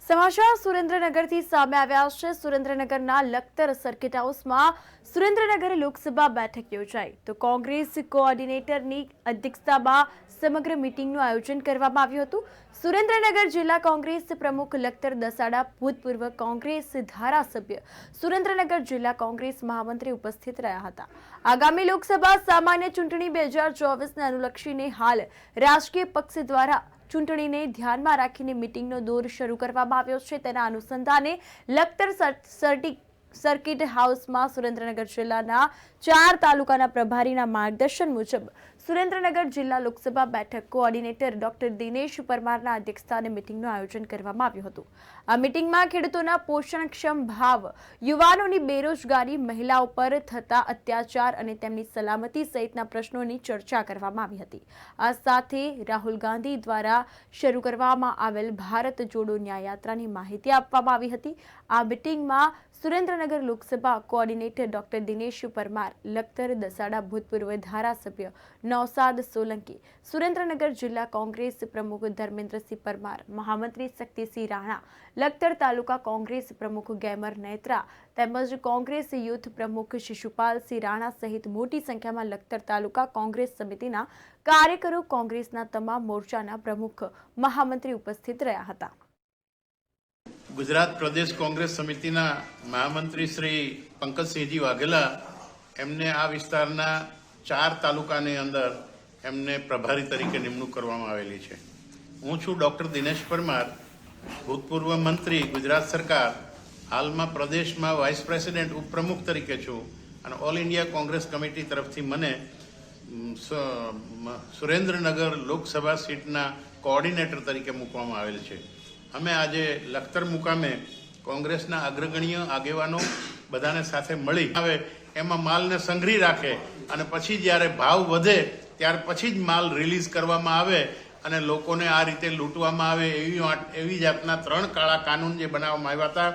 સમાચાર સુરેન્દ્રનગરથી સામે આવ્યા છે। સુરેન્દ્રનગરના લખતર સર્કિટ હાઉસમાં સુરેન્દ્રનગર લોકસભા બેઠક યોજાઈ તો કોંગ્રેસ કોઓર્ડિનેટરની અધ્યક્ષતામાં સમગ્ર મીટિંગનું આયોજન કરવામાં આવ્યું હતું। સુરેન્દ્રનગર જિલ્લા કોંગ્રેસ પ્રમુખ લખતર દસાડા, ભૂતપૂર્વ કોંગ્રેસ ધારાસભ્ય, સુરેન્દ્રનગર જિલ્લા કોંગ્રેસ મહામંત્રી ઉપસ્થિત રહ્યા હતા। આગામી લોકસભા સામાન્ય ચૂંટણી 2024ને અનુલક્ષીને હાલ રાજકીય પક્ષ દ્વારા ચૂંટણીને ધ્યાનમાં રાખીને મીટિંગનો દોર શરૂ કરવામાં આવ્યો છે। તેના અનુસંધાને લખતર સર્કિટ હાઉસમાં સુરેન્દ્રનગર જિલ્લાના 4 તાલુકાના પ્રભારીના માર્ગદર્શન મુજબ સુરેન્દ્રનગર જિલ્લા લોકસભા બેઠક કોઓર્ડિનેટર ડોક્ટર દિનેશ પરમારના અધ્યક્ષસ્થાને મીટિંગનું આયોજન કરવામાં આવ્યું હતું। આ મીટિંગમાં ખેડૂતોના પોષણક્ષમ ભાવ, યુવાનોની બેરોજગારી, મહિલાઓ પર થતા અત્યાચાર અને તેમની સલામતી સહિતના પ્રશ્નોની ચર્ચા કરવામાં આવી હતી। આ સાથે રાહુલ ગાંધી દ્વારા શરૂ કરવામાં આવેલ ભારત જોડો ન્યાય યાત્રાની માહિતી આપવામાં આવી હતી। આ મીટિંગમાં સુરેન્દ્રનગર લોકસભા કોઓર્ડિનેટર ડોક્ટર દિનેશ પરમાર, લખતર દસાડા ભૂતપૂર્વ ધારાસભ્ય નૌશાદ સોલંકી, સુરેન્દ્રનગર જિલ્લા કોંગ્રેસ પ્રમુખ ધર્મેન્દ્રસિંહ પરમાર, મહામંત્રી શક્તિસિંહ રાણા, લખતર તાલુકા કોંગ્રેસ પ્રમુખ ગેમર નેત્રા તેમજ કોંગ્રેસ યુથ પ્રમુખ શિશુપાલસિંહ રાણા સહિત મોટી સંખ્યામાં લખતર તાલુકા કોંગ્રેસ સમિતિના કાર્યકરો, કોંગ્રેસના તમામ મોરચાના પ્રમુખ, મહામંત્રી ઉપસ્થિત રહ્યા હતા। ગુજરાત પ્રદેશ કોંગ્રેસ સમિતિના મહામંત્રી શ્રી પંકજસિંહજી વાઘેલા એમને આ વિસ્તારના 4 તાલુકાની અંદર એમને પ્રભારી તરીકે નિમણૂક કરવામાં આવેલી છે। હું છું ડૉક્ટર દિનેશ પરમાર, ભૂતપૂર્વ મંત્રી, ગુજરાત સરકાર, હાલમાં પ્રદેશમાં વાઇસ પ્રેસિડેન્ટ ઉપપ્રમુખ તરીકે છું અને ઓલ ઇન્ડિયા કોંગ્રેસ કમિટી તરફથી મને સુરેન્દ્રનગર લોકસભા સીટના કોઓર્ડિનેટર તરીકે મૂકવામાં આવેલ છે। અમે આજે લખતર મુકામે કોંગ્રેસના અગ્રગણ્ય આગેવાનો બધાને સાથે મળી આવે એમાં માલને સંઘરી રાખે અને પછી જ્યારે ભાવ વધે ત્યાર પછી જ માલ રિલીઝ કરવામાં આવે અને લોકોને આ રીતે લૂંટવામાં આવે એવી જાતના 3 કાળા કાનૂન જે બનાવવામાં આવ્યા હતા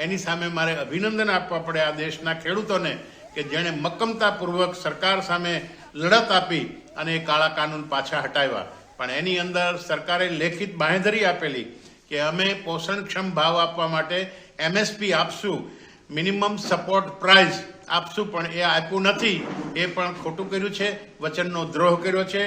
એની સામે મારે અભિનંદન આપવા પડે આ દેશના ખેડૂતોને કે જેણે મક્કમતાપૂર્વક સરકાર સામે લડત આપી અને એ કાળા કાનૂન પાછા હટાવ્યા। પણ એની અંદર સરકારે લેખિત બાંહેધરી આપેલી કે અમે પોષણક્ષમ ભાવ આપવા માટે MSP આપશું, મિનિમમ સપોર્ટ પ્રાઇસ આપશું, પણ એ આપ્યું નથી। એ પણ ખોટું કર્યું છે, વચનનો દ્રોહ કર્યો છે।